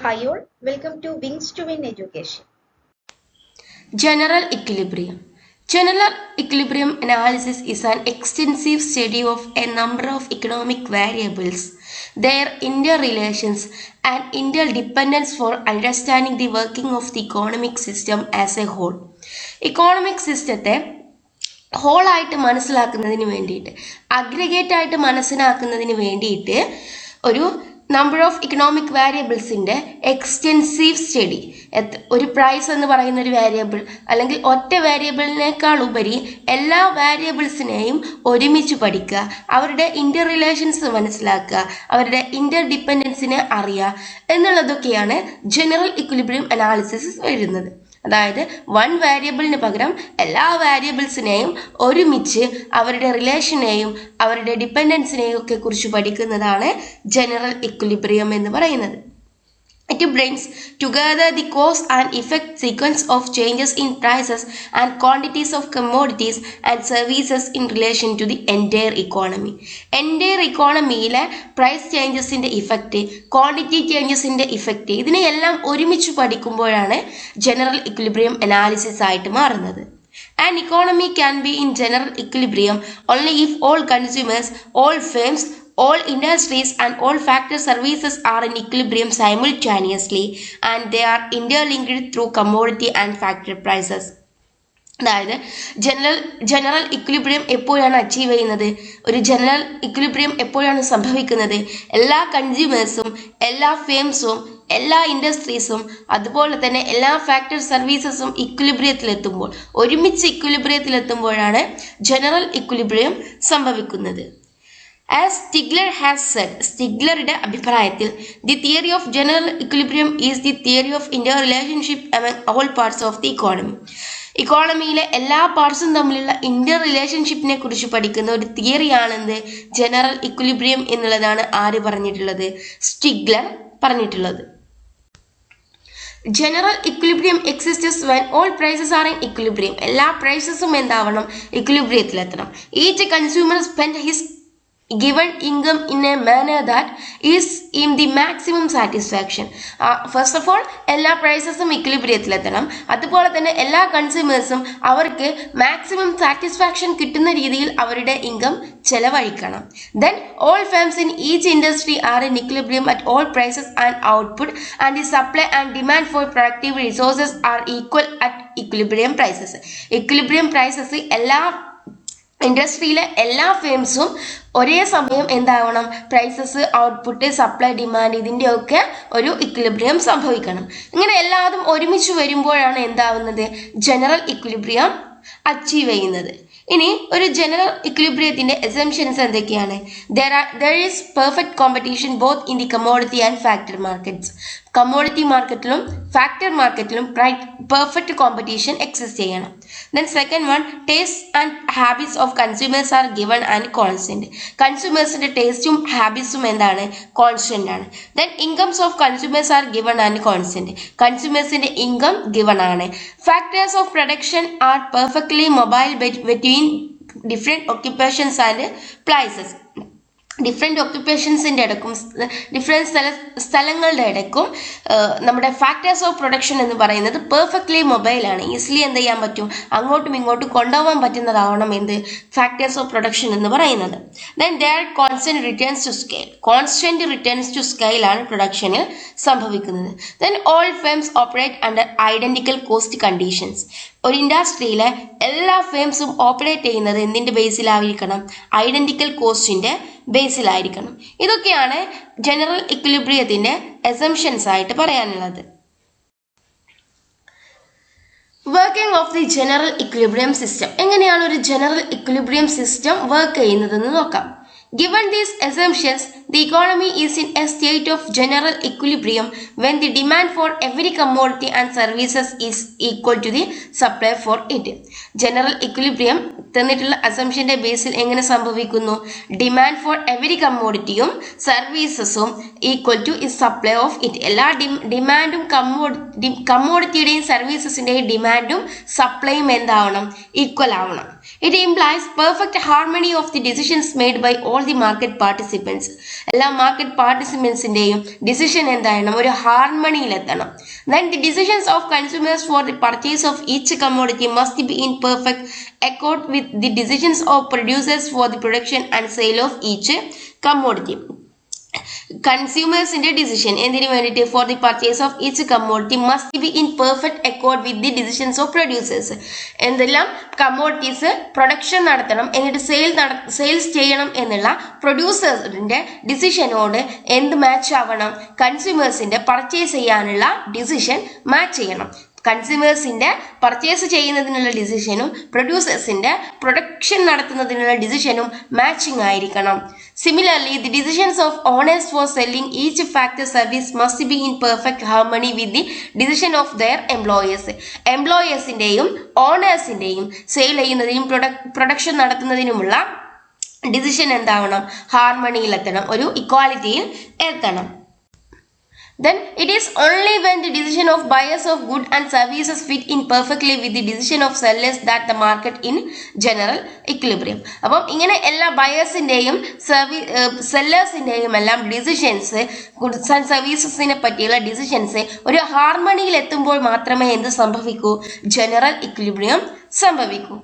Hi all, welcome to Wings to Win Education. General equilibrium. General equilibrium analysis is an extensive study of a number of economic variables, their interrelations and interdependence for understanding the working of the economic system as a whole. Economic system ഹോളായിട്ട് മനസ്സിലാക്കുന്നതിന് വേണ്ടിയിട്ട് aggregate ആയിട്ട് മനസ്സിലാക്കുന്നതിന് വേണ്ടിയിട്ട് ഒരു number of economic വേരിയബിൾസിൻ്റെ extensive study ഒരു price എന്ന് പറയുന്ന ഒരു വേരിയബിൾ അല്ലെങ്കിൽ ഒറ്റ വേരിയബിളിനേക്കാൾ ഉപരി എല്ലാ വേരിയബിൾസിനെയും ഒരുമിച്ച് പഠിക്കുക, അവരുടെ ഇൻ്റർ റിലേഷൻസ് മനസ്സിലാക്കുക, അവരുടെ ഇൻ്റർ ഡിപ്പെൻഡൻസിനെ അറിയുക എന്നുള്ളതൊക്കെയാണ് ജനറൽ ഇക്വിലിബ്രിയം അനാലിസിസ് വരുന്നത്. അതായത് വൺ വേരിയബിളിന് പകരം എല്ലാ വേരിയബിൾസിനെയും ഒരുമിച്ച് അവരുടെ റിലേഷനെയും അവരുടെ ഡിപ്പെൻഡൻസിനെയും ഒക്കെ കുറിച്ച് പഠിക്കുന്നതാണ് ജനറൽ ഇക്വിലിബ്രിയം എന്ന് പറയുന്നത്. It brings together the cause and effect sequence of changes in prices and quantities of commodities and services in relation to the entire economy. Entire economyയിലെ പ്രൈസ് ചേഞ്ചസിൻ്റെ ഇഫക്റ്റ്, ക്വാണ്ടിറ്റി ചേഞ്ചസിൻ്റെ ഇഫക്റ്റ്, ഇതിനെയെല്ലാം ഒരുമിച്ച് പഠിക്കുമ്പോഴാണ് general equilibrium analysis ആയിട്ട് മാറുന്നത്. An economy can be in general equilibrium only if all consumers, all firms, all industries and all factor services are in equilibrium simultaneously and they are interlinked through commodity and factor prices. അതായത് general equilibrium എപ്പോഴാണ് achieve ചെയ്യുന്നത്, ഒരു general equilibrium എപ്പോഴാണ് സംഭവിക്കുന്നത്, എല്ലാ കൺസ്യൂമേഴ്സും എല്ലാ ഫേംസും എല്ലാ ഇൻഡസ്ട്രീസും അതുപോലെ തന്നെ എല്ലാ ഫാക്ടർ സർവീസസും ഇക്വിലിബ്രിയത്തിലെത്തുമ്പോൾ, ഒരുമിച്ച് ഇക്വിലിബ്രിയത്തിലെത്തുമ്പോഴാണ് ജനറൽ ഇക്വിലിബ്രിയം സംഭവിക്കുന്നത്. As Stigler has said, സ്റ്റിഗ്ലറുടെ അഭിപ്രായത്തിൽ the theory of general equilibrium is the theory of interrelationship among all parts of the economy. ഇക്കോണമിയിലെ എല്ലാ പാർട്സും തമ്മിലുള്ള ഇന്റർ റിലേഷൻഷിപ്പിനെ കുറിച്ച് പഠിക്കുന്ന ഒരു തിയറിയാണെന്ന് ജനറൽ ഇക്വിലിബ്രിയം എന്നുള്ളതാണ് ആര് പറഞ്ഞിട്ടുള്ളത്? സ്റ്റിഗ്ലർ പറഞ്ഞിട്ടുള്ളത്. General equilibrium exists when all prices are in equilibrium. എല്ലാ പ്രൈസസും എന്താവണം? ഇക്വിലിബ്രിയത്തിലെത്തണം. Each consumer spend his given income in a manner that is in the maximum satisfaction. First of all എല്ലാ പ്രൈസസും ഇക്വിലിബ്രിയത്തിലെത്തണം. അതുപോലെ തന്നെ എല്ലാ കൺസ്യൂമേഴ്സും അവർക്ക് മാക്സിമം സാറ്റിസ്ഫാക്ഷൻ കിട്ടുന്ന രീതിയിൽ അവരുടെ ഇൻകം ചെലവഴിക്കണം. Then all firms in each industry are in equilibrium at all prices and output and the supply and demand for productive resources are equal at equilibrium prices. Equilibrium prices എല്ലാ ഇൻഡസ്ട്രിയിലെ എല്ലാ ഫേംസും ഒരേ സമയം എന്താവണം? പ്രൈസസ്, ഔട്ട്പുട്ട്, സപ്ലൈ, ഡിമാൻഡ്, ഇതിൻ്റെയൊക്കെ ഒരു equilibrium സംഭവിക്കണം. ഇങ്ങനെ എല്ലാതും ഒരുമിച്ച് വരുമ്പോഴാണ് എന്താവുന്നത്? ജനറൽ ഇക്വിലിബ്രിയം അച്ചീവ് ചെയ്യുന്നത്. ഇനി ഒരു ജനറൽ ഇക്വിലിബ്രിയത്തിന്റെ അസംഷൻസ് എന്തൊക്കെയാണ്? there is perfect competition both in the commodity and factor markets. Commodity മാർക്കറ്റിലും ഫാക്ടർ മാർക്കറ്റിലും പെർഫെക്റ്റ് കോമ്പറ്റീഷൻ എക്സിസ്റ്റ് ചെയ്യണം. Then second one, taste and habits of consumers are given and constant. കൺസ്യൂമേഴ്സിന്റെ ടേസ്റ്റും ഹാബിറ്റ്സും എന്താണ്? കോൺസ്റ്റന്റ് ആണ്. Then incomes of consumers are given and constant. കൺസ്യൂമേഴ്സിന്റെ income given ആണ്. Factors of production are perfectly mobile between different occupations and places. Different ഒക്യുപ്പേഷൻസിൻ്റെ ഇടയ്ക്കും different സ്ഥലങ്ങളുടെ ഇടയ്ക്കും നമ്മുടെ ഫാക്ടേഴ്സ് ഓഫ് പ്രൊഡക്ഷൻ എന്ന് പറയുന്നത് പെർഫെക്റ്റ്ലി മൊബൈലാണ്. ഈസിലി എന്ത് ചെയ്യാൻ പറ്റും? അങ്ങോട്ടും ഇങ്ങോട്ടും കൊണ്ടുപോകാൻ പറ്റുന്നതാവണം എന്ത്? ഫാക്ടേഴ്സ് ഓഫ് പ്രൊഡക്ഷൻ എന്ന് പറയുന്നത്. Then there constant returns to scale. Constant returns to സ്കെയിലാണ് പ്രൊഡക്ഷനിൽ സംഭവിക്കുന്നത്. Then all firms operate under identical cost conditions. ഒരു ഇൻഡസ്ട്രിയിലെ എല്ലാ ഫേംസും ഓപ്പറേറ്റ് ചെയ്യുന്നത് എന്തിൻ്റെ ബേസിലായിരിക്കണം? ഐഡന്റിക്കൽ കോസ്റ്റിൻ്റെ ബേസിലായിരിക്കണം. ഇതൊക്കെയാണ് ജനറൽ ഇക്വിലിബ്രിയത്തിന്റെ അസംഷൻസ് ആയിട്ട് പറയാനുള്ളത്. Working of the general equilibrium system. എങ്ങനെയാണ് ഒരു ജനറൽ ഇക്വിലിബ്രിയം സിസ്റ്റം വർക്ക് ചെയ്യുന്നതെന്ന് നോക്കാം. Given these assumptions, the economy is in a state of general equilibrium when the demand for every commodity and services is equal to the supply for it. General equilibrium തന്നിട്ടുള്ള അസംഷന്റെ ബേസിൽ എങ്ങനെ സംഭവിക്കുന്നു? Demand for every കമ്മോഡിറ്റിയും സർവീസസും equal to its supply of it. എല്ലാ ഡിമാൻഡും കമ്മോഡിറ്റിയുടെയും സർവീസസിൻ്റെയും ഡിമാൻഡും സപ്ലൈയും എന്താവണം? ഈക്വൽ ആവണം. It implies perfect harmony of the decisions made by all the market participants. എല്ലാ market participants-ന്റെയും decision എന്താകണം, ഒരു ഹാർമണിയിലെത്തണം. Then the decisions of consumers for the purchase of each commodity must be in perfect accord with the decisions of producers for the production and sale of each commodity. കൺസ്യൂമേഴ്സിന്റെ decision എന്തിനു വേണ്ടിയിട്ട് for the purchase of each commodity must be in perfect accord with the decisions of producers. എന്തെല്ലാം commodities production നടത്തണം എന്നിട്ട് sales ചെയ്യണം എന്നുള്ള പ്രൊഡ്യൂസേഴ്സിന്റെ ഡിസിഷനോട് എന്ത് match ആവണം, കൺസ്യൂമേഴ്സിന്റെ പർച്ചേസ് ചെയ്യാനുള്ള ഡിസിഷൻ മാച്ച് ചെയ്യണം. കൺസ്യൂമേഴ്സിന്റെ പർച്ചേസ് ചെയ്യുന്നതിനുള്ള ഡിസിഷനും പ്രൊഡ്യൂസേഴ്സിന്റെ പ്രൊഡക്ഷൻ നടത്തുന്നതിനുള്ള ഡിസിഷനും മാച്ചിങ് ആയിരിക്കണം. Similarly the decisions of owners for selling each factor service must be in perfect harmony with the decision of their employers. എംപ്ലോയേഴ്സിന്റെയും ഓണേഴ്സിന്റെയും സെയിൽ ചെയ്യുന്നതിനും പ്രൊഡക്ഷൻ നടത്തുന്നതിനുമുള്ള ഡിസിഷൻ എന്താവണം, ഹാർമണിയിലെത്തണം, ഒരു ഇക്വാലിറ്റിയിൽ എത്തണം. Then it is only when the decision of buyers of goods and services fit in perfectly with the decision of sellers that the market in general equilibrium. അപ്പം ഇങ്ങനെ എല്ലാ ബയേഴ്സിന്റെയും സെല്ലേഴ്സിന്റെയും എല്ലാം ഡിസിഷൻസ്, ഗുഡ്സ് ആൻഡ് സർവീസസിനെ പറ്റിയുള്ള ഡിസിഷൻസ് ഒരു ഹാർമണിയിൽ എത്തുമ്പോൾ മാത്രമേ എന്ത് സംഭവിക്കൂ, general equilibrium സംഭവിക്കൂ.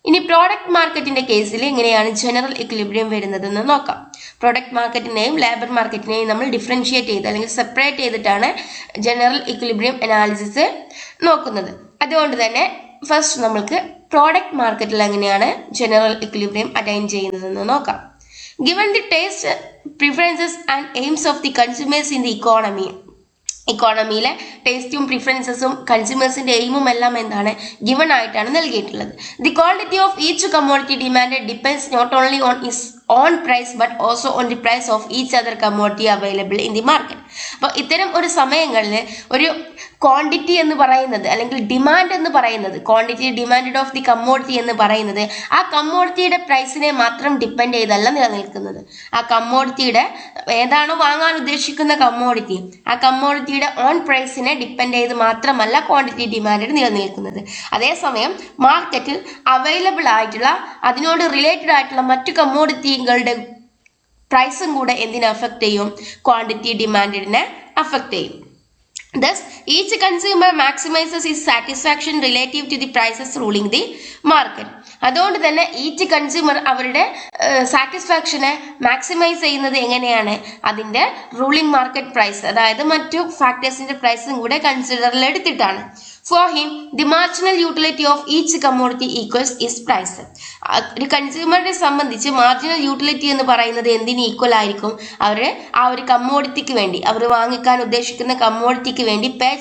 ഇനി പ്രോഡക്റ്റ് മാർക്കറ്റിന്റെ കേസിൽ എങ്ങനെയാണ് ജനറൽ ഇക്വിലിബ്രിയം വരുന്നതെന്ന് നോക്കാം. പ്രോഡക്റ്റ് മാർക്കറ്റിനെയും ലേബർ മാർക്കറ്റിനെയും നമ്മൾ ഡിഫറൻഷിയേറ്റ് ചെയ്ത് അല്ലെങ്കിൽ സെപ്പറേറ്റ് ചെയ്തിട്ടാണ് ജനറൽ ഇക്വിലിബ്രിയം അനാലിസിസ് നോക്കുന്നത്. അതുകൊണ്ട് തന്നെ ഫസ്റ്റ് നമ്മൾക്ക് പ്രോഡക്റ്റ് മാർക്കറ്റിൽ എങ്ങനെയാണ് ജനറൽ ഇക്വിലിബ്രിയം അറ്റൈൻ ചെയ്യുന്നതെന്ന് നോക്കാം. Given the taste preferences and aims of the consumers in the ഇക്കോണമിയിലെ ടേസ്റ്റും പ്രിഫറൻസസും കൺസ്യൂമേഴ്സിന്റെ എയിമും എല്ലാം എന്താണ്, ഗിവൺ ആയിട്ടാണ് നൽകിയിട്ടുള്ളത്. The quality of each commodity demand depends not only on its own price but also on the price of each other commodity available in the market. അപ്പോൾ ഇത്തരം ഒരു സമയങ്ങളിൽ ഒരു ക്വാണ്ടിറ്റി എന്ന് പറയുന്നത് അല്ലെങ്കിൽ ഡിമാൻഡ് എന്ന് പറയുന്നത്, quantity demand of the commodity എന്ന് പറയുന്നത് ആ കമ്മോഡിറ്റിയുടെ പ്രൈസിനെ മാത്രം ഡിപ്പെൻഡ് ചെയ്തല്ല നിലനിൽക്കുന്നത്. ആ കമ്മോഡിറ്റിയുടെ ഏതാണോ വാങ്ങാൻ ഉദ്ദേശിക്കുന്ന കമ്മോഡിറ്റി, ആ കമ്മോഡിറ്റിയുടെ ഓൺ പ്രൈസിനെ ഡിപ്പെൻഡ് ചെയ്ത് മാത്രമല്ല ക്വാണ്ടിറ്റി ഡിമാൻഡ് നിലനിൽക്കുന്നത്. അതേസമയം മാർക്കറ്റിൽ അവൈലബിൾ ആയിട്ടുള്ള അതിനോട് റിലേറ്റഡ് ആയിട്ടുള്ള മറ്റു കമ്മോഡിറ്റികളുടെ പ്രൈസും കൂടെ എന്തിനെ അഫക്റ്റ് ചെയ്യും, ക്വാണ്ടിറ്റി ഡിമാൻഡിനെ അഫക്റ്റ് ചെയ്യും. Thus, each consumer maximizes his satisfaction relative to the prices ruling the market. അതുകൊണ്ട് തന്നെ ഈച്ച് കൺസ്യൂമർ അവരുടെ സാറ്റിസ്ഫാക്ഷനെ മാക്സിമൈസ് ചെയ്യുന്നത് എങ്ങനെയാണ്, അതിൻ്റെ റൂളിംഗ് മാർക്കറ്റ് പ്രൈസ്, അതായത് മറ്റു ഫാക്ടേഴ്സിന്റെ പ്രൈസും കൂടെ കൺസിഡറിൽ എടുത്തിട്ടാണ്. For him, the marginal utility of each commodity equals its price. ഒരു കൺസ്യൂമറിനെ സംബന്ധിച്ച് മാർജിനൽ യൂട്ടിലിറ്റി എന്ന് പറയുന്നത് എന്തിന് ഈക്വൽ ആയിരിക്കും, അവർ ആ ഒരു കമ്മോഡിറ്റിക്ക് വേണ്ടി, അവർ വാങ്ങിക്കാൻ ഉദ്ദേശിക്കുന്ന കമ്മോഡിറ്റിക്ക് വേണ്ടി പേ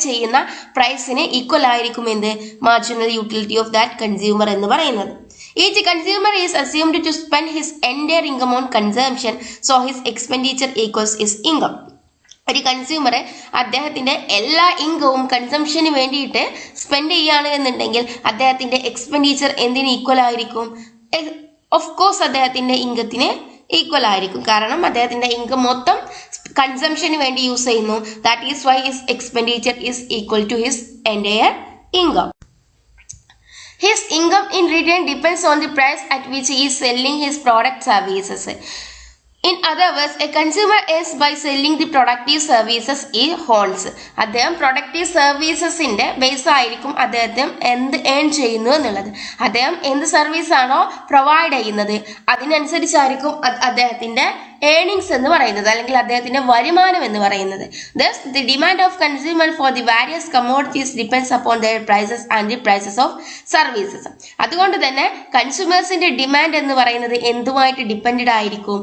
ചെയ്യുന്ന പ്രൈസിന് ഈക്വൽ ആയിരിക്കും എന്ത്, marginal utility of that consumer എന്ന് പറയുന്നത്. Each consumer is assumed to spend his entire income on consumption, so his expenditure equals his income. ഒരു കൺസ്യൂമറെ അദ്ദേഹത്തിന്റെ എല്ലാ ഇൻകവും കൺസംഷന് വേണ്ടിയിട്ട് സ്പെൻഡ് ചെയ്യാണ് എന്നുണ്ടെങ്കിൽ അദ്ദേഹത്തിന്റെ എക്സ്പെൻഡിച്ചർ എന്തിന് ഈക്വൽ ആയിരിക്കും, ഓഫ് കോഴ്സ് അദ്ദേഹത്തിന്റെ ഇൻകത്തിന് ഈക്വൽ ആയിരിക്കും. കാരണം അദ്ദേഹത്തിന്റെ ഇൻകം മൊത്തം കൺസംഷന് വേണ്ടി യൂസ് ചെയ്യുന്നു. That is why his expenditure is equal to his entire income. His income in return depends on the price at which he is selling his product services. In other words, a consumer earns by selling the productive services he owns. അദ്ദേഹം productive സർവീസസിന്റെ base ആയിരിക്കും അദ്ദേഹം എന്ത് earn ചെയ്യുന്നു എന്നുള്ളത്. അദ്ദേഹം എന്ത് service ആണോ provide ചെയ്യുന്നത് അതിനനുസരിച്ചായിരിക്കും അദ്ദേഹത്തിന്റെ ഏണിങ്സ് എന്ന് പറയുന്നത്, അല്ലെങ്കിൽ അദ്ദേഹത്തിന്റെ വരുമാനം എന്ന് പറയുന്നത്. Thus, the demand of consumer for the various commodities depends upon their prices and the prices of services. അതുകൊണ്ട് തന്നെ കൺസ്യൂമേഴ്സിന്റെ ഡിമാൻഡ് എന്ന് പറയുന്നത് എന്തുമായിട്ട് ഡിപ്പെൻഡഡ് ആയിരിക്കും,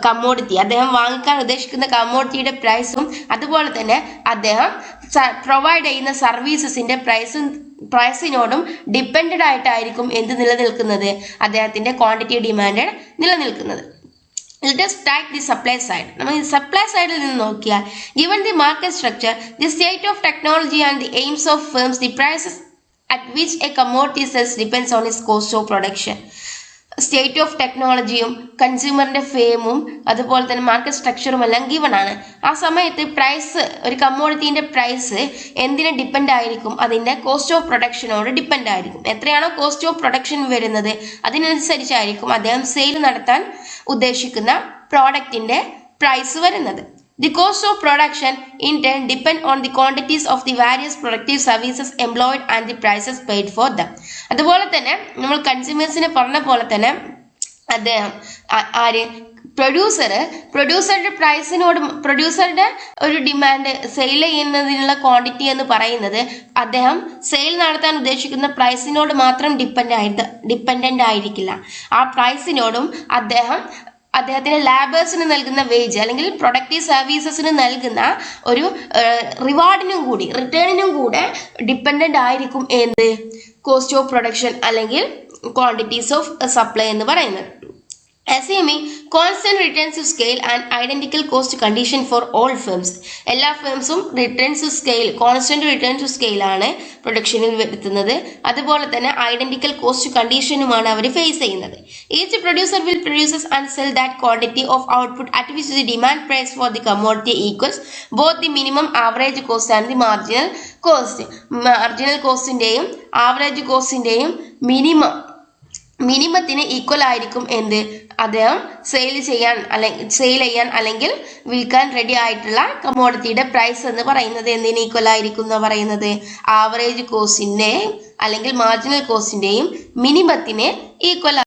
കമ്മോഡിറ്റി, അദ്ദേഹം വാങ്ങിക്കാൻ ഉദ്ദേശിക്കുന്ന കമ്മോഡിറ്റിയുടെ പ്രൈസും അതുപോലെ തന്നെ അദ്ദേഹം പ്രൊവൈഡ് ചെയ്യുന്ന സർവീസസിന്റെ പ്രൈസിനോടും ഡിപ്പെൻഡഡ് ആയിട്ടായിരിക്കും എന്ത് നിലനിൽക്കുന്നത്, അദ്ദേഹത്തിന്റെ ക്വാണ്ടിറ്റി ഡിമാൻഡ് നിലനിൽക്കുന്നത്. Let us take the supply side. നമ്മൾ ഈ സപ്ലൈ സൈഡിൽ നിന്ന് നോക്കിയാൽ, given the market structure, the state of technology and the aims of firms, the prices at which a commodity sells depends on its cost of production. State of ടെക്നോളജിയും കൺസ്യൂമറിന്റെ ഫെയിമും അതുപോലെ തന്നെ market സ്ട്രക്ചറും എല്ലാം given ആണ്. ആ സമയത്ത് പ്രൈസ്, ഒരു കമ്മോഡിറ്റീന്റെ price എന്തിനെ depend ആയിരിക്കും? അതിന്റെ കോസ്റ്റ് ഓഫ് പ്രൊഡക്ഷനോട് ഡിപ്പെൻഡ് ആയിരിക്കും. എത്രയാണോ കോസ്റ്റ് ഓഫ് പ്രൊഡക്ഷൻ വരുന്നത് അതിനനുസരിച്ചായിരിക്കും അദ്ദേഹം സെയിൽ നടത്താൻ ഉദ്ദേശിക്കുന്ന പ്രോഡക്റ്റിന്റെ പ്രൈസ് വരുന്നത്. The cost of production in turn depend on the quantities of the various productive services employed and the prices paid for them. അതുപോലെ തന്നെ നമ്മൾ കൺസ്യൂമേഴ്സിനെ പറഞ്ഞ പോലെ തന്നെ അദ്ദേഹം പ്രൊഡ്യൂസറുടെ പ്രൈസിനോട്, പ്രൊഡ്യൂസറുടെ ഒരു ഡിമാൻഡ് സെയിൽ ചെയ്യുന്നതിനുള്ള ക്വാണ്ടിറ്റി എന്ന് പറയുന്നത് അദ്ദേഹം സെയിൽ നടത്താൻ ഉദ്ദേശിക്കുന്ന പ്രൈസിനോട് മാത്രം ഡിപ്പെൻഡന്റ് ആയിരിക്കില്ല. ആ പ്രൈസിനോടും അദ്ദേഹത്തിന്റെ ലാബേഴ്സിന് നൽകുന്ന വേജ് അല്ലെങ്കിൽ പ്രൊഡക്റ്റീവ് സർവീസസിന് നൽകുന്ന ഒരു റിവാർഡിനും കൂടി, റിട്ടേണിനും കൂടെ ഡിപ്പെൻഡന്റ് ആയിരിക്കും എന്ത്? കോസ്റ്റ് ഓഫ് പ്രൊഡക്ഷൻ അല്ലെങ്കിൽ ക്വാണ്ടിറ്റീസ് ഓഫ് സപ്ലൈ എന്ന് പറയുന്നത്. Assuming constant returns to scale and identical cost condition for all firms. എല്ലാ ഫേംസും returns to scale, constant return to scale ആണ് പ്രൊഡക്ഷനിൽ വരുത്തുന്നത്. അതുപോലെ തന്നെ ഐഡന്റിക്കൽ കോസ്റ്റ് കണ്ടീഷനുമാണ് അവർ ഫേസ് ചെയ്യുന്നത്. Each producer will produces and sell that quantity of output at which the demand price for the commodity equals both the minimum average cost and the marginal cost. Marginal കോസ്റ്റിന്റെയും average കോസ്റ്റിന്റെയും മിനിമത്തിന് equal ആയിരിക്കും എന്ത്? അദ്ദേഹം sale ചെയ്യാൻ അല്ലെങ്കിൽ വിൽക്കാൻ ready ആയിട്ടുള്ള കമ്മോഡിറ്റിയുടെ പ്രൈസ് എന്ന് പറയുന്നത് എന്തിന് ഈക്വൽ ആയിരിക്കും എന്ന് പറയുന്നത്? ആവറേജ് കോസ്റ്റിന്റെയും അല്ലെങ്കിൽ മാർജിനൽ കോസ്റ്റിന്റെയും മിനിമത്തിന് equal.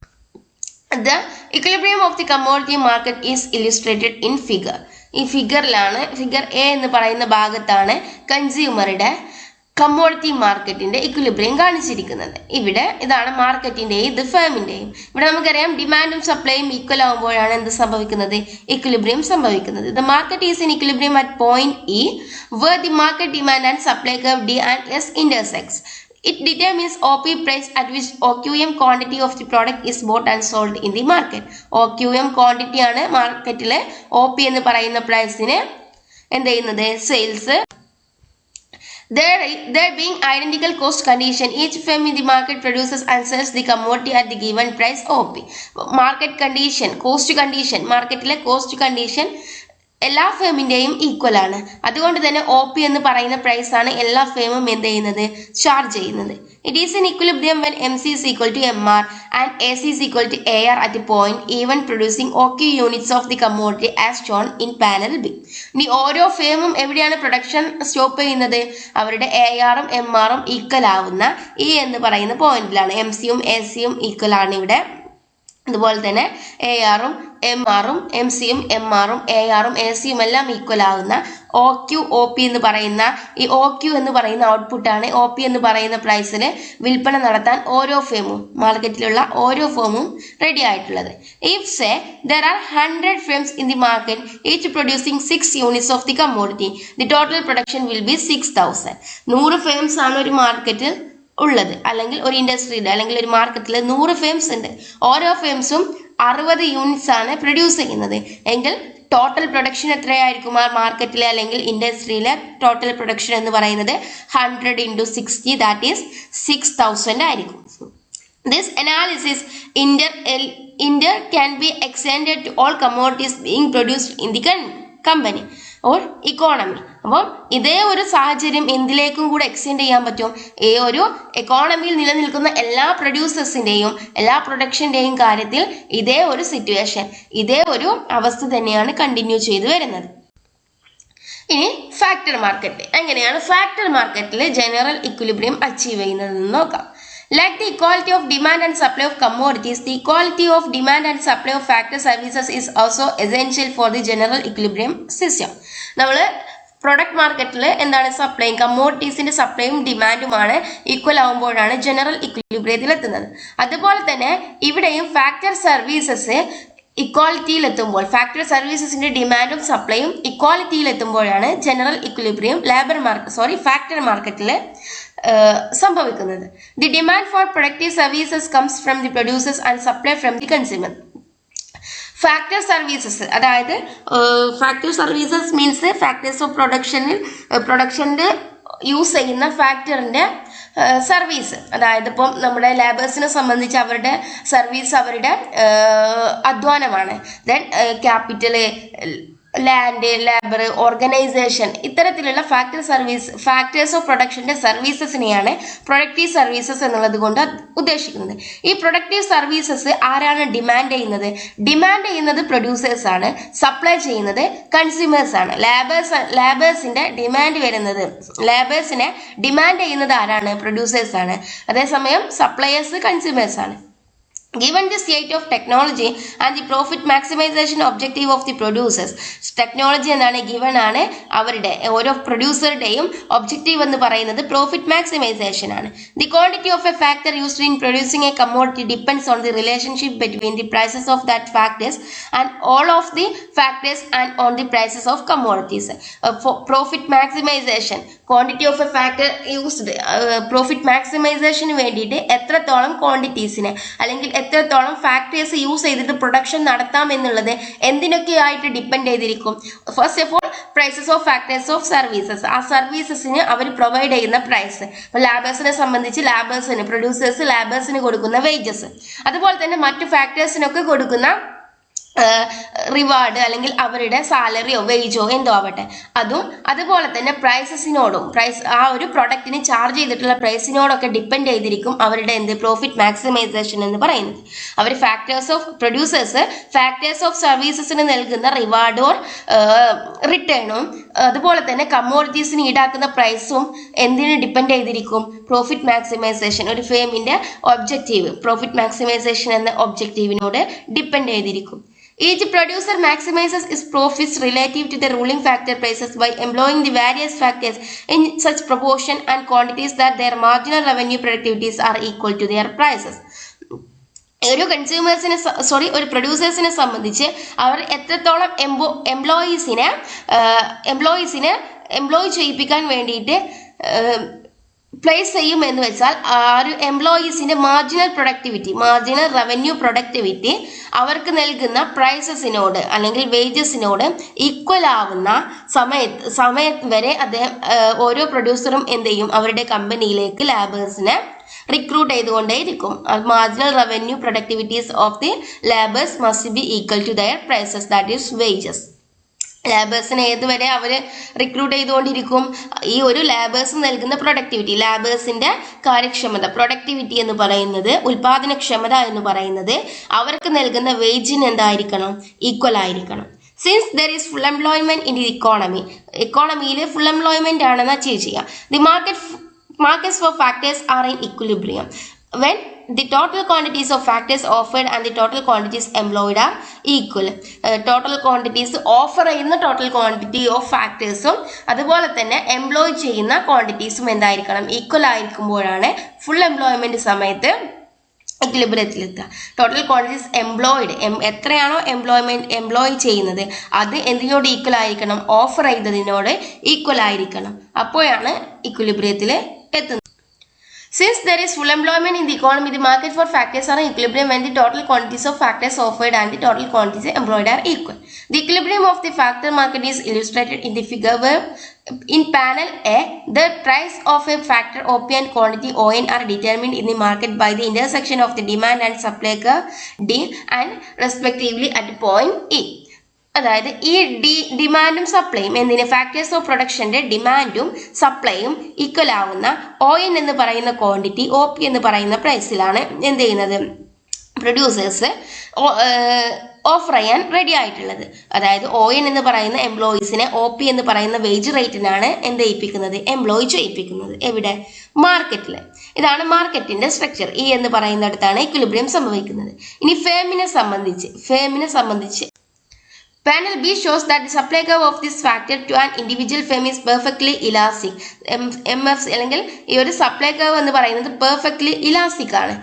The equilibrium of the commodity market is illustrated in figure. ഈ ഫിഗറിലാണ്, ഫിഗർ എ എന്ന് പറയുന്ന ഭാഗത്താണ് കൺസ്യൂമറുടെ കമ്മോഡിറ്റി മാർക്കറ്റിന്റെ ഇക്വിലിബ്രിയം കാണിച്ചിരിക്കുന്നത്. ഇവിടെ ഇതാണ് മാർക്കറ്റിന്റെയും ഇത് ഫേമിന്റെയും. ഇവിടെ നമുക്കറിയാം ഡിമാൻഡും സപ്ലൈയും ഈക്വൽ ആകുമ്പോഴാണ് എന്ത് സംഭവിക്കുന്നത്? ഇക്വിലിബ്രിയം സംഭവിക്കുന്നത്. The market is in equilibrium at point E where the market demand and supply curve D and S intersects. It determines OP price at which OQM quantity of the product is bought and sold in the market. OQM quantity ആണ് മാർക്കറ്റിലെ OP എന്ന് പറയുന്ന പ്രൈസിനെ എന്ത് ചെയ്യുന്നത്? Sales. There being identical cost condition, each firm in the market produces and sells the commodity at the given price OP. Market condition, cost condition, മാർക്കറ്റിലെ cost condition എല്ലാ ഫേമിന്റെയും equal ആണ്. അതുകൊണ്ട് തന്നെ OP എന്ന് പറയുന്ന പ്രൈസ് ആണ് എല്ലാ ഫേമും എന്ത് ചെയ്യുന്നത്? ചാർജ് ചെയ്യുന്നത്. It is in equilibrium when MC is equal to MR and AC is equal to AR at the point even producing OQ units of the commodity as shown in panel B. ഇനി ഓരോ ഫേമും എവിടെയാണ് production stop ചെയ്യുന്നത്? അവരുടെ ARഉം MRഉം equal ആവുന്ന E എന്ന് പറയുന്ന പോയിന്റിലാണ്. MCയും ACയും equal ആണ് ഇവിടെ. അതുപോലെ തന്നെ ARഉം MRഉം MCയും MRഉം ARഉം ACയും എല്ലാം ഈക്വൽ ആകുന്ന OQ OP എന്ന് പറയുന്ന ഈ OQ എന്ന് പറയുന്ന ഔട്ട്പുട്ടാണ് OP എന്ന് പറയുന്ന പ്രൈസിന് വിൽപ്പന നടത്താൻ ഓരോ ഫേമും, മാർക്കറ്റിലുള്ള ഓരോ ഫേമും റെഡി ആയിട്ടുള്ളത്. If say there are 100 firms in the market each producing 6 units of the commodity, the total production will be 6000. 100 firms ആണ് ഒരു മാർക്കറ്റിൽ ഉള്ളത്, അല്ലെങ്കിൽ ഒരു ഇൻഡസ്ട്രിയിൽ അല്ലെങ്കിൽ ഒരു മാർക്കറ്റിൽ 100 ഫേംസ് ഉണ്ട്. ഓരോ ഫേംസും 60 യൂണിറ്റ്സ് ആണ് പ്രൊഡ്യൂസ് ചെയ്യുന്നത്. എങ്കിൽ ടോട്ടൽ പ്രൊഡക്ഷൻ എത്രയായിരിക്കും ആ മാർക്കറ്റിലെ അല്ലെങ്കിൽ ഇൻഡസ്ട്രിയിലെ ടോട്ടൽ പ്രൊഡക്ഷൻ എന്ന് പറയുന്നത് 100 into 60, that is 6000 ആയിരിക്കും. This analysis inter can be extended to all commodities being produced in the company or economy. അപ്പം ഇതേ ഒരു സാഹചര്യം എന്തിലേക്കും കൂടെ എക്സ്റ്റെൻഡ് ചെയ്യാൻ പറ്റും? ഈ ഒരു എക്കോണമിയിൽ നിലനിൽക്കുന്ന എല്ലാ പ്രൊഡ്യൂസേഴ്സിന്റെയും എല്ലാ പ്രൊഡക്ഷന്റെയും കാര്യത്തിൽ ഇതേ ഒരു സിറ്റുവേഷൻ, ഇതേ ഒരു അവസ്ഥ തന്നെയാണ് കണ്ടിന്യൂ ചെയ്തു വരുന്നത്. ഇനി ഫാക്ടർ മാർക്കറ്റ്, എങ്ങനെയാണ് ഫാക്ടർ മാർക്കറ്റിൽ ജനറൽ ഇക്വിലിബ്രിയം അച്ചീവ് ചെയ്യുന്നതെന്ന് നോക്കാം. Like the equality of demand and supply of commodities, the equality of demand and supply of factor services is also essential for the general equilibrium system. നമ്മൾ product മാർക്കറ്റിൽ എന്താണ് സപ്ലൈയും കമ്മോഡിറ്റീസിന്റെ സപ്ലൈയും ഡിമാൻഡുമാണ് equal ആകുമ്പോഴാണ് general ഇക്വിലിബ്രിയത്തിൽ എത്തുന്നത്. അതുപോലെ തന്നെ ഇവിടെയും ഫാക്ടർ സർവീസസ് ഇക്വാലിറ്റിയിൽ എത്തുമ്പോൾ, factor സർവീസസിന്റെ ഡിമാൻഡും സപ്ലൈയും ഇക്വാലിറ്റിയിൽ എത്തുമ്പോഴാണ് ജനറൽ ഇക്വിലിബ്രിയം ഫാക്ടർ മാർക്കറ്റിൽ സംഭവിക്കുന്നത്. The demand for productive services comes from the producers and supply from the consumer. Factor services, അതായത് factor services means factors of പ്രൊഡക്ഷനിൽ യൂസ് ചെയ്യുന്ന സർവീസ്, അതായത് ഇപ്പം നമ്മുടെ ലേബേഴ്സിനെ സംബന്ധിച്ച് അവരുടെ സർവീസ് അവരുടെ അധ്വാനമാണ്. Then capital, land, labour, organisation, ഇത്തരത്തിലുള്ള ഫാക്ടേഴ്സ് ഓഫ് പ്രൊഡക്ഷന്റെ സർവീസസിനെയാണ് പ്രൊഡക്റ്റീവ് സർവീസസ് എന്നുള്ളത് കൊണ്ട് ഉദ്ദേശിക്കുന്നത്. ഈ പ്രൊഡക്റ്റീവ് സർവീസസ് ആരാണ് ഡിമാൻഡ് ചെയ്യുന്നത്? ഡിമാൻഡ് ചെയ്യുന്നത് പ്രൊഡ്യൂസേഴ്സ് ആണ്, സപ്ലൈ ചെയ്യുന്നത് കൺസ്യൂമേഴ്സ് ആണ്. ലേബേഴ്സിന്റെ ഡിമാൻഡ് വരുന്നത്, ലേബേഴ്സിനെ ഡിമാൻഡ് ചെയ്യുന്നത് ആരാണ്? പ്രൊഡ്യൂസേഴ്സ് ആണ്. അതേസമയം സപ്ലയേഴ്സ് കൺസ്യൂമേഴ്സ് ആണ്. Given the state of technology and the profit maximization objective of the producers, technology എന്താണ്? ഗിവൺ ആണ്. അവരുടെ ഓരോ പ്രൊഡ്യൂസറുടെയും ഒബ്ജക്റ്റീവ് എന്ന് പറയുന്നത് പ്രോഫിറ്റ് മാക്സിമൈസേഷൻ ആണ്. The quantity of a factor used in producing a commodity depends on the relationship between the prices of that factors and all of the factors and on the prices of commodities. Profit maximisation, quantity of a factor used, profit മാക്സിമൈസേഷന് വേണ്ടിയിട്ട് എത്രത്തോളം ക്വാണ്ടിറ്റീസിനെ അല്ലെങ്കിൽ എത്രത്തോളം factors use ചെയ്തിട്ട് production നടത്താം എന്നുള്ളത് എന്തിനൊക്കെയായിട്ട് depend ചെയ്തിരിക്കും? First of all prices of factors of services, ആ സർവീസസിന് അവർ പ്രൊവൈഡ് ചെയ്യുന്ന പ്രൈസ്. ഇപ്പോൾ ലാബേഴ്സിനെ സംബന്ധിച്ച് ലാബേഴ്സിന്, പ്രൊഡ്യൂസേഴ്സ് ലാബേഴ്സിന് കൊടുക്കുന്ന വേജസ്, അതുപോലെ തന്നെ മറ്റു ഫാക്ടേഴ്സിനൊക്കെ കൊടുക്കുന്ന റിവാർഡ് അല്ലെങ്കിൽ അവരുടെ സാലറിയോ വേജോ എന്തോ ആവട്ടെ അതും, അതുപോലെ തന്നെ പ്രൈസസിനോടും, ആ ഒരു പ്രൊഡക്റ്റിന് ചാർജ് ചെയ്തിട്ടുള്ള പ്രൈസിനോടൊക്കെ ഡിപ്പെൻഡ് ചെയ്തിരിക്കും അവരുടെ പ്രോഫിറ്റ് മാക്സിമൈസേഷൻ എന്ന് പറയുന്നത്. അവർ പ്രൊഡ്യൂസേഴ്സ് ഫാക്ടേഴ്സ് ഓഫ് സർവീസസിന് നൽകുന്ന റിവാർഡ് ഓർ റിട്ടേണും അതുപോലെ തന്നെ കമ്മോഡിറ്റീസിന് ഈടാക്കുന്ന പ്രൈസും എന്തിന് ഡിപ്പെൻഡ് ചെയ്തിരിക്കും? പ്രോഫിറ്റ് മാക്സിമൈസേഷൻ, ഒരു ഫേമിന്റെ ഒബ്ജക്റ്റീവ്, പ്രോഫിറ്റ് മാക്സിമൈസേഷൻ എന്ന ഒബ്ജക്റ്റീവിനോട് ഡിപ്പെൻഡ് ചെയ്തിരിക്കും. Each producer maximizes its profits relative to the ruling factor prices by employing the various factors in such proportion and quantities that their marginal revenue productivities are equal to their prices. ഒരു ഒരു പ്രൊഡ്യൂസേഴ്സിനെ സംബന്ധിച്ച് അവർ എത്രത്തോളം എംപ്ലോയീസിനെ ചെയ്യിപ്പിക്കാൻ വേണ്ടിയിട്ട് place ചെയ്യും എന്ന് വെച്ചാൽ ആ ഒരു എംപ്ലോയീസിന്റെ മാർജിനൽ റവന്യൂ പ്രൊഡക്ടിവിറ്റി അവർക്ക് നൽകുന്ന പ്രൈസസിനോട് അല്ലെങ്കിൽ വേജസിനോട് ഈക്വൽ ആവുന്ന സമയം വരെ അദ്ദേഹം ഓരോ പ്രൊഡ്യൂസറും എന്ത് ചെയ്യും? അവരുടെ കമ്പനിയിലേക്ക് ലാബേഴ്സിനെ റിക്രൂട്ട് ചെയ്തുകൊണ്ടേയിരിക്കും. Marginal revenue productivities of the labours must be equal to their prices, that is wages. ലാബേഴ്സിനെ ഏതുവരെ അവർ റിക്രൂട്ട് ചെയ്തുകൊണ്ടിരിക്കും? ഈ ഒരു ലാബേഴ്സ് നൽകുന്ന പ്രൊഡക്ടിവിറ്റി, ലാബേഴ്സിന്റെ കാര്യക്ഷമത, പ്രൊഡക്ടിവിറ്റി എന്ന് പറയുന്നത്, ഉൽപാദനക്ഷമത എന്ന് പറയുന്നത് അവർക്ക് നൽകുന്ന വേജിന് എന്തായിരിക്കണം? ഈക്വൽ ആയിരിക്കണം. Since there is full employment in the ഇക്കോണമിയിൽ ഫുൾ എംപ്ലോയ്മെന്റ് ആണെന്ന് അച്ചീവ് ചെയ്യുക. The markets for factors are in equilibrium when the total quantities of factors offered and the total quantities employed are equal. Total quantities offer ചെയ്യുന്ന total quantity of ഫാക്ടേഴ്സും അതുപോലെ തന്നെ employ ചെയ്യുന്ന ക്വാണ്ടിറ്റീസും എന്തായിരിക്കണം? Equal ആയിരിക്കുമ്പോഴാണ് full employment സമയത്ത് ഇക്വിലിബ്രിയത്തിലെത്തുക. Total quantities employed, എത്രയാണോ employ ചെയ്യുന്നത് അത് എന്തിനോട് equal ആയിരിക്കണം? ഓഫർ ചെയ്തതിനോട് ഈക്വൽ ആയിരിക്കണം. അപ്പോഴാണ് ഇക്വിലിബ്രിയത്തിൽ എത്തുന്നത്. Since there is full employment in the economy, the market for factors are in equilibrium when the total quantities of factors offered and the total quantities employed are equal. The equilibrium of the factor market is illustrated in the figure where in panel A, the price of a factor OP and quantity ON are determined in the market by the intersection of the demand and supply curve D and respectively at point E. അതായത് ഈ ഡിമാൻഡും സപ്ലൈയും എന്തിന്? Factors of പ്രൊഡക്ഷന്റെ ഡിമാൻഡും സപ്ലൈയും equal ആവുന്ന ON എന്ന് പറയുന്ന quantity OP എന്ന് പറയുന്ന പ്രൈസിലാണ് എന്ത് ചെയ്യുന്നത്? പ്രൊഡ്യൂസേഴ്സ് ഓഫർ ചെയ്യാൻ റെഡി ആയിട്ടുള്ളത്. അതായത് ON എന്ന് പറയുന്ന എംപ്ലോയീസിനെ OP എന്ന് പറയുന്ന വേജ് റേറ്റിനാണ് എന്ത് ചെയ്യിപ്പിക്കുന്നത്? എംപ്ലോയ് ചെയ്യിപ്പിക്കുന്നത്. എവിടെ? മാർക്കറ്റിൽ. ഇതാണ് മാർക്കറ്റിന്റെ സ്ട്രക്ചർ. ഈ എന്ന് പറയുന്നിടത്താണ് ഇക്വിലിബ്രിയം സംഭവിക്കുന്നത്. ഇനി ഫേമിനെ സംബന്ധിച്ച് Panel B shows that the supply curve of this factor to an individual firm is perfectly elastic. MFC അല്ലെങ്കിൽ ഈ ഒരു സപ്ലൈ കർവ് എന്ന് പറയുന്നത് പെർഫെക്റ്റ്ലി ഇലാസ്റ്റിക് ആണ്.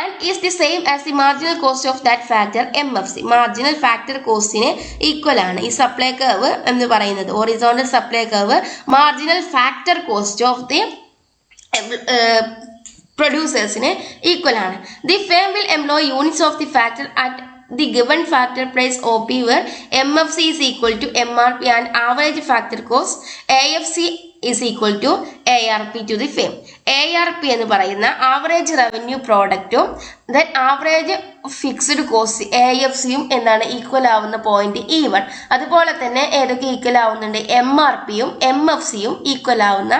And is the same as the marginal cost of that factor MFC. Marginal factor കോസ്റ്റിന് equal ആണ് ഈ supply curve എന്ന് പറയുന്നത്. Horizontal supply curve marginal factor cost of the പ്രൊഡ്യൂസേഴ്സിന് ഈക്വൽ ആണ്. The firm will employ units of the factor at the given factor price OP where MFC is equal to MRP and average factor cost AFC is equal to ARP to the firm. ARP എന്ന് പറയുന്ന average revenue പ്രോഡക്റ്റും then average fixed cost AFCയും എന്താണ് equal ആവുന്ന point E1. അതുപോലെ തന്നെ ഏതൊക്കെ equal ആവുന്നുണ്ട്, MRPയും MFCയും ഈക്വൽ ആവുന്ന,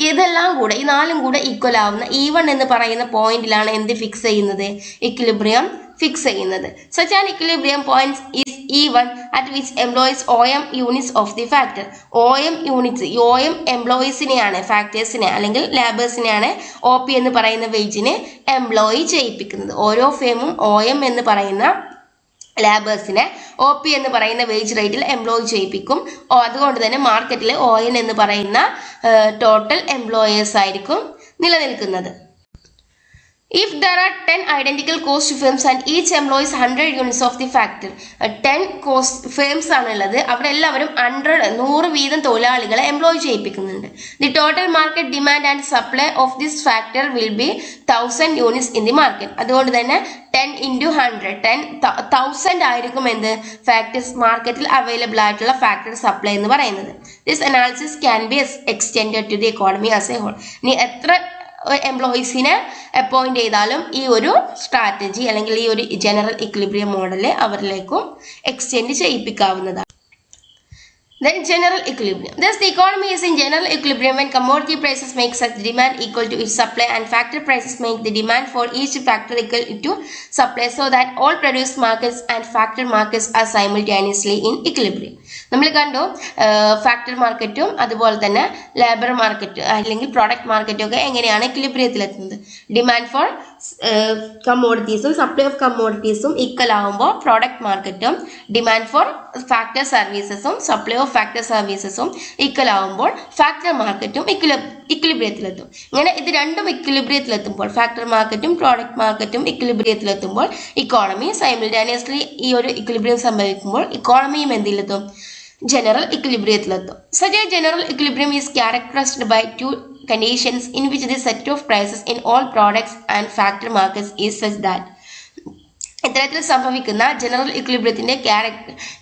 ഇതെല്ലാം കൂടെ ഈ നാലും കൂടെ ഈക്വൽ ആവുന്ന E1 എന്ന് പറയുന്ന പോയിന്റിലാണ് എന്ത് ഫിക്സ് ചെയ്യുന്നത്, ഇക്വിലിബ്രിയം ഫിക്സ് ചെയ്യുന്നത്. Such an equilibrium point is E1 at which employs OM units of the factor. OM units, OM എംപ്ലോയീസിനെയാണ്, ഫാക്ടേഴ്സിനെ അല്ലെങ്കിൽ ലേബേഴ്സിനെയാണ് OP എന്ന് പറയുന്ന വേജിനെ എംപ്ലോയി ചെയ്യിപ്പിക്കുന്നത്. ഓരോ ഫേമും OM എന്ന് പറയുന്ന ലേബേഴ്സിനെ OP എന്ന് പറയുന്ന വേജ് റേറ്റിൽ എംപ്ലോയി ചെയ്യിപ്പിക്കും. അതുകൊണ്ട് തന്നെ മാർക്കറ്റിൽ ON എന്ന് പറയുന്ന ടോട്ടൽ എംപ്ലോയേഴ്സ് ആയിരിക്കും നിലനിൽക്കുന്നത്. If there are 10 identical cost firms and each employs 100 units of the factor, 10 cost firms ആണുള്ളത്, അവിടെ എല്ലാവരും 100 വീതം തൊഴിലാളികളെ employ ചെയ്യിപ്പിക്കുന്നുണ്ട്. The total market demand and supply of this factor will be 1000 units in the market. അതുകൊണ്ട് തന്നെ 10 into 100, 10,000 ആയിരിക്കും എന്ത് factors മാർക്കറ്റിൽ അവൈലബിൾ ആയിട്ടുള്ള ഫാക്ടർ സപ്ലൈ എന്ന് പറയുന്നത്. This analysis can be extended to the economy as a whole. ഇനി എത്ര എംപ്ലോയീസിനെ അപ്പോയിന്റ് ചെയ്താലും ഈ ഒരു സ്ട്രാറ്റജി അല്ലെങ്കിൽ ഈ ഒരു ജനറൽ ഇക്വിലിബ്രിയം മോഡല് അവരിലേക്കും എക്സ്റ്റെൻഡ് ചെയ്യിപ്പിക്കാവുന്നതാണ്. Then general equilibrium. Thus the economy is in general equilibrium when commodity prices make such demand equal to its supply and factor prices make the demand for each factor equal to supply so that all produced markets and factor markets are simultaneously in equilibrium. നമ്മൾ കണ്ടു factor മാർക്കറ്റും അതുപോലെ തന്നെ labour market അല്ലെങ്കിൽ product മാർക്കറ്റും ഒക്കെ എങ്ങനെയാണ് ഇക്വിലിബ്രിയത്തിലെത്തുന്നത്. ഡിമാൻഡ് ഫോർ കമ്മോഡിറ്റീസും സപ്ലൈ ഓഫ് കമ്മോഡിറ്റീസും ഈക്വൽ ആകുമ്പോൾ പ്രോഡക്റ്റ് മാർക്കറ്റും, ഡിമാൻഡ് ഫോർ ഫാക്ടർ സർവീസസും സപ്ലൈ ഓഫ് ഫാക്ടർ സർവീസസും ഈക്വൽ ആകുമ്പോൾ ഫാക്ടർ മാർക്കറ്റും ഇക്വിലിബ്രിയത്തിലെത്തും. ഇങ്ങനെ ഇത് രണ്ടും ഇക്വിലിബ്രിയത്തിലെത്തുമ്പോൾ ഫാക്ടർ മാർക്കറ്റും പ്രോഡക്റ്റ് മാർക്കറ്റും ഇക്വിലിബ്രിയത്തിലെത്തുമ്പോൾ ഇക്കോണമി സൈമിൾട്ടാനിയസ്ലി ഈ ഒരു ഇക്വിലിബ്രിയം സംഭവിക്കുമ്പോൾ ഇക്കോണമിയും എന്തിലെത്തും, general equilibrium. Such a general equilibrium is characterized by two conditions in which the set of prices in all products and factor markets is such that ഇത്തരത്തിൽ സംഭവിക്കുന്ന ജനറൽ ഇക്വിലിബ്രിയത്തിന്റെ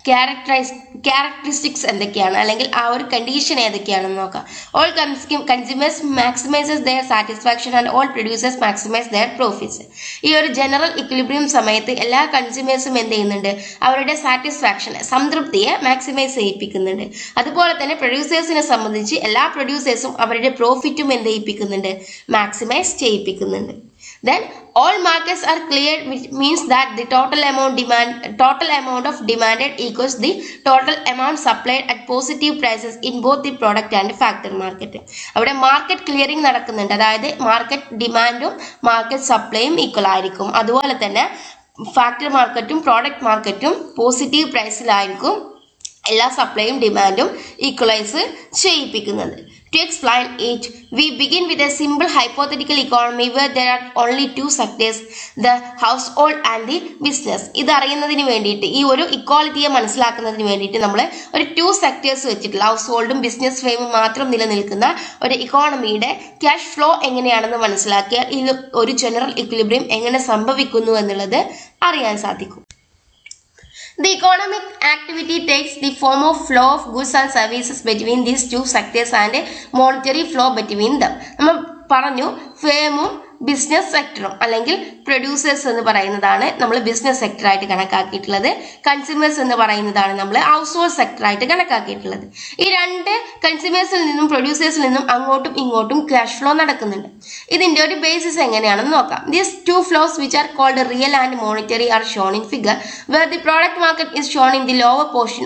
ക്യാരക്ടറിസ്റ്റിക്സ് എന്തൊക്കെയാണ് അല്ലെങ്കിൽ ആ ഒരു കണ്ടീഷൻ ഏതൊക്കെയാണെന്ന് നോക്കാം. All consumers maximises their satisfaction and all producers maximise their profits. ഈ ഒരു ജനറൽ ഇക്വിലിബ്രിയം സമയത്ത് എല്ലാ കൺസ്യൂമേഴ്സും എന്ത് ചെയ്യുന്നുണ്ട്, അവരുടെ സാറ്റിസ്ഫാക്ഷൻ സംതൃപ്തിയെ മാക്സിമൈസ് ചെയ്യിപ്പിക്കുന്നുണ്ട്. അതുപോലെ തന്നെ പ്രൊഡ്യൂസേഴ്സിനെ സംബന്ധിച്ച് എല്ലാ പ്രൊഡ്യൂസേഴ്സും അവരുടെ പ്രോഫിറ്റും എന്ത് ചെയ്യിപ്പിക്കുന്നുണ്ട്, maximise ചെയ്യിപ്പിക്കുന്നുണ്ട്. Then all markets are cleared, which means that the total amount of demanded equals the total amount supplied at positive prices in both the product and factor market. അവിടെ market clearing നടക്കുന്നുണ്ട്, അതായത് market ഡിമാൻഡും market സപ്ലൈയും equal ആയിരിക്കും. അതുപോലെ തന്നെ factor മാർക്കറ്റും product മാർക്കറ്റും positive പ്രൈസിലായിരിക്കും എല്ലാ സപ്ലൈയും ഡിമാൻഡും equalise ചെയ്യിപ്പിക്കുന്നത്. To explain it, we begin with a simple hypothetical economy where there are only two sectors, the household and the business. ഇത് അറിയുന്നതിന് വേണ്ടിയിട്ട്, ഈ ഒരു ഇക്വാളിറ്റിയെ മനസ്സിലാക്കുന്നതിന് വേണ്ടിയിട്ട് നമ്മൾ ഒരു 2 സെക്ടേഴ്സ് വെച്ചിട്ടുള്ള ഹൗസ് ഹോൾഡും ബിസിനസ് ഫേമും മാത്രം നിലനിൽക്കുന്ന ഒരു ഇക്കോണമിയുടെ ക്യാഷ് ഫ്ലോ എങ്ങനെയാണെന്ന് മനസ്സിലാക്കിയാൽ ഈ ഒരു ജനറൽ ഇക്വിലിബ്രിയം എങ്ങനെ സംഭവിക്കുന്നു എന്നുള്ളത് അറിയാൻ സാധിക്കും. The economic activity takes the form of flow of goods and services between these two sectors and monetary flow between them. നമ്മൾ പറഞ്ഞു ഫേമും ബിസിനസ് സെക്ടറും അല്ലെങ്കിൽ പ്രൊഡ്യൂസേഴ്സ് എന്ന് പറയുന്നതാണ് നമ്മൾ ബിസിനസ് സെക്ടറായിട്ട് കണക്കാക്കിയിട്ടുള്ളത്, കൺസ്യൂമേഴ്സ് എന്ന് പറയുന്നതാണ് നമ്മൾ ഹൗസ് ഹോൾഡ് സെക്ടറായിട്ട് കണക്കാക്കിയിട്ടുള്ളത്. ഈ രണ്ട് കൺസ്യൂമേഴ്സിൽ നിന്നും പ്രൊഡ്യൂസേഴ്സിൽ നിന്നും അങ്ങോട്ടും ഇങ്ങോട്ടും ക്യാഷ് ഫ്ലോ നടക്കുന്നുണ്ട്. ഇതിന്റെ ഒരു ബേസിസ് എങ്ങനെയാണെന്ന് നോക്കാം. These two flows which are called real and monetary are shown in figure where the product market is shown in the lower portion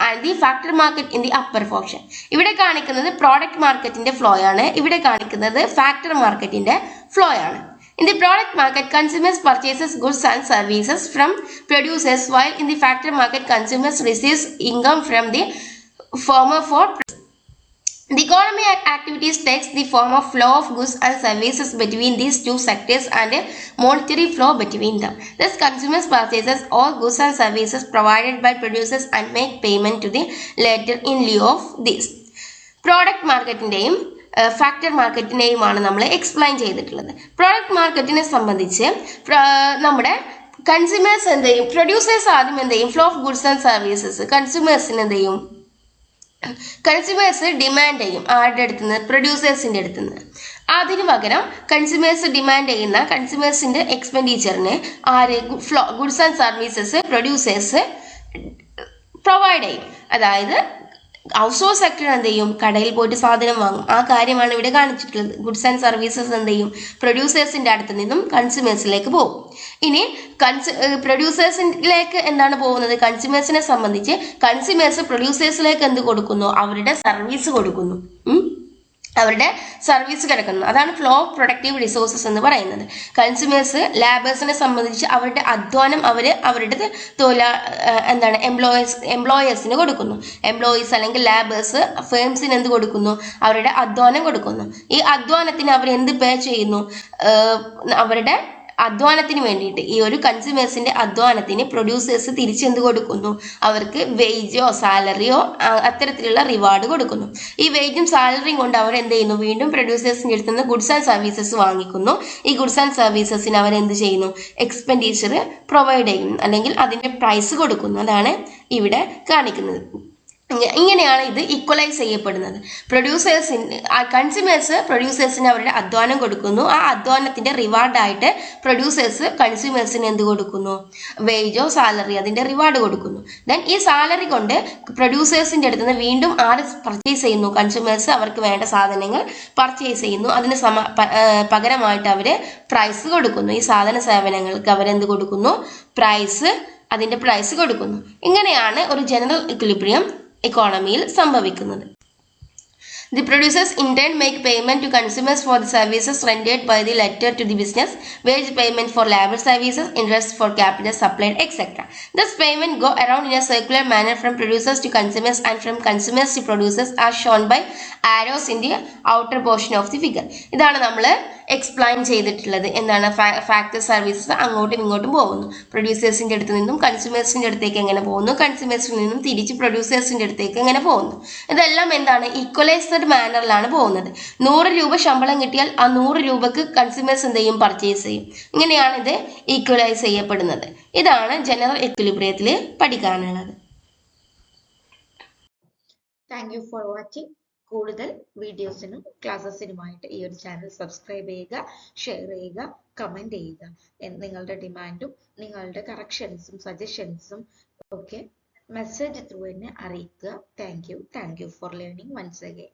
and the factor market in the upper portion. ഇവിടെ കാണിക്കുന്നത് product മാർക്കറ്റിന്റെ flow ആണ്, ഇവിടെ കാണിക്കുന്നത് factor മാർക്കറ്റിന്റെ flow ആണ്. In the product market, consumers purchases goods and services from producers, while in the factor market, consumers receives income from the former for. The economic activities takes the form of flow of goods and services between these two sectors and a monetary flow between them. Thus, consumers purchases all goods and services provided by producers and make payment to the latter in lieu of these. Product മാർക്കറ്റിന്റെയും factor മാർക്കറ്റിനെയുമാണ് നമ്മൾ explain ചെയ്തിട്ടുള്ളത്. Product മാർക്കറ്റിനെ സംബന്ധിച്ച് നമ്മുടെ consumers എന്ത് ചെയ്യും, producers ആദ്യം എന്ത് ചെയ്യും, flow of goods and services കൺസ്യൂമേഴ്സിന് എന്ത് ചെയ്യും, കൺസ്യൂമേഴ്സ് ഡിമാൻഡ് ചെയ്യും ആരുടെ അടുത്തുനിന്ന്, പ്രൊഡ്യൂസേഴ്സിന്റെ അടുത്തുനിന്ന്. അതിന് പകരം കൺസ്യൂമേഴ്സ് ഡിമാൻഡ് ചെയ്യുന്ന കൺസ്യൂമേഴ്സിന്റെ എക്സ്പെൻഡിച്ചറിന് ആര്, goods and services producers provide ചെയ്യും. അതായത് ഹൗസ് ഹോൾഡ് സെക്ടർ എന്ത് ചെയ്യും, കടയിൽ പോയിട്ട് സാധനം വാങ്ങും. ആ കാര്യമാണ് ഇവിടെ കാണിച്ചിട്ടുള്ളത്. ഗുഡ്സ് ആൻഡ് സർവീസസ് എന്ത് ചെയ്യും, പ്രൊഡ്യൂസേഴ്സിന്റെ അടുത്ത് നിന്നും കൺസ്യൂമേഴ്സിലേക്ക് പോകും. ഇനി പ്രൊഡ്യൂസേഴ്സിലേക്ക് എന്താണ് പോകുന്നത്, കൺസ്യൂമേഴ്സിനെ സംബന്ധിച്ച് കൺസ്യൂമേഴ്സ് പ്രൊഡ്യൂസേഴ്സിലേക്ക് എന്ത് കൊടുക്കുന്നു, അവരുടെ സർവീസ് കൊടുക്കുന്നു, അവരുടെ സർവീസ് കിടക്കുന്നു. അതാണ് ഫ്ലോ ഓഫ് പ്രൊഡക്റ്റീവ് റിസോഴ്സസ് എന്ന് പറയുന്നത്. കൺസ്യൂമേഴ്സ് ലേബേഴ്സിനെ സംബന്ധിച്ച് അവരുടെ അധ്വാനം അവരുടെ എന്താണ് എംപ്ലോയേഴ്സിന് കൊടുക്കുന്നു. എംപ്ലോയീസ് അല്ലെങ്കിൽ ലേബേഴ്സ് ഫേംസിന് എന്ത് കൊടുക്കുന്നു, അവരുടെ അധ്വാനം കൊടുക്കുന്നു. ഈ അധ്വാനത്തിന് അവർ എന്ത് പേ ചെയ്യുന്നു, അവരുടെ അധ്വാനത്തിന് വേണ്ടിയിട്ട്, ഈ ഒരു കൺസ്യൂമേഴ്സിന്റെ അധ്വാനത്തിന് പ്രൊഡ്യൂസേഴ്സ് തിരിച്ചെന്ത് കൊടുക്കുന്നു, അവർക്ക് വേജോ സാലറിയോ അത്തരത്തിലുള്ള റിവാർഡ് കൊടുക്കുന്നു. ഈ വേജും സാലറിയും കൊണ്ട് അവർ എന്ത് ചെയ്യുന്നു, വീണ്ടും പ്രൊഡ്യൂസേഴ്സിന്റെ അടുത്ത് നിന്ന് ഗുഡ്സ് ആൻഡ് സർവീസസ് വാങ്ങിക്കുന്നു. ഈ ഗുഡ്സ് ആൻഡ് സർവീസസിന് അവർ എന്ത് ചെയ്യുന്നു, എക്സ്പെൻഡിച്ചർ പ്രൊവൈഡ് ചെയ്യുന്നു, അല്ലെങ്കിൽ അതിന്റെ പ്രൈസ് കൊടുക്കുന്നു. അതാണ് ഇവിടെ കാണിക്കുന്നത്. ഇങ്ങനെയാണ് ഇത് ഈക്വലൈസ് ചെയ്യപ്പെടുന്നത്. കൺസ്യൂമേഴ്സ് പ്രൊഡ്യൂസേഴ്സിന് അവരുടെ അധ്വാനം കൊടുക്കുന്നു. ആ അധ്വാനത്തിന്റെ റിവാർഡായിട്ട് പ്രൊഡ്യൂസേഴ്സ് കൺസ്യൂമേഴ്സിന് എന്ത് കൊടുക്കുന്നു, വേജോ സാലറി, അതിന്റെ റിവാർഡ് കൊടുക്കുന്നു. ദെൻ ഈ സാലറി കൊണ്ട് പ്രൊഡ്യൂസേഴ്സിന്റെ അടുത്ത് നിന്ന് വീണ്ടും ആര് പർച്ചേസ് ചെയ്യുന്നു, കൺസ്യൂമേഴ്സ് അവർക്ക് വേണ്ട സാധനങ്ങൾ പർച്ചേസ് ചെയ്യുന്നു. അതിന് പകരമായിട്ട് അവര് പ്രൈസ് കൊടുക്കുന്നു. ഈ സാധന സേവനങ്ങൾക്ക് അവരെന്ത് കൊടുക്കുന്നു, അതിന്റെ പ്രൈസ് കൊടുക്കുന്നു. ഇങ്ങനെയാണ് ഒരു ജനറൽ ഇക്വിലിബ്രിയം എക്കോണമിയിൽ സംഭവിക്കുന്നത്. The producers in turn make payment to consumers for the services rendered by the latter to the business, wage payment for labor services, interest for capital supplied, etc. Thus payment go around in a circular manner from producers to consumers and from consumers to producers, as shown by arrows in the outer portion of the figure. ഇതാണ് നമ്മൾ explain ചെയ്തിട്ടുള്ളത്. എന്താണ്, factor services അങ്ങോട്ടും ഇങ്ങോട്ടും പോകുന്നു. പ്രൊഡ്യൂസേഴ്സിന്റെ അടുത്ത് നിന്നും കൺസ്യൂമേഴ്സിന്റെ അടുത്തേക്ക് എങ്ങനെ പോകുന്നു, കൺസ്യൂമേഴ്സിൽ നിന്നും തിരിച്ച് പ്രൊഡ്യൂസേഴ്സിന്റെ അടുത്തേക്ക് എങ്ങനെ പോകുന്നു. ഇതെല്ലാം എന്താണ്, ഈക്വലൈസ്ഡ് മാനറിലാണ് പോകുന്നത്. 100 രൂപ ശമ്പളം കിട്ടിയാൽ ആ 100 രൂപക്ക് കൺസ്യൂമേഴ്സ് എന്ത് ചെയ്യും, പർച്ചേസ് ചെയ്യും. ഇങ്ങനെയാണ് ഇത് ഈക്വലൈസ് ചെയ്യപ്പെടുന്നത്. ഇതാണ് ജനറൽ എക്വിലിബ്രിയത്തിൽ പഠിക്കാനുള്ളത്. Thank you for watching. കൂടുതൽ വീഡിയോസിനും ക്ലാസ്സസിനുമായിട്ട് ഈ ഒരു ചാനൽ സബ്സ്ക്രൈബ് ചെയ്യുക, ഷെയർ ചെയ്യുക, കമന്റ് ചെയ്യുക. നിങ്ങളുടെ ഡിമാൻഡും നിങ്ങളുടെ കറക്ഷൻസും സജഷൻസും ഒക്കെ മെസ്സേജ് ത്രൂ എന്നെ അറിയിക്കുക. Thank you for learning once again.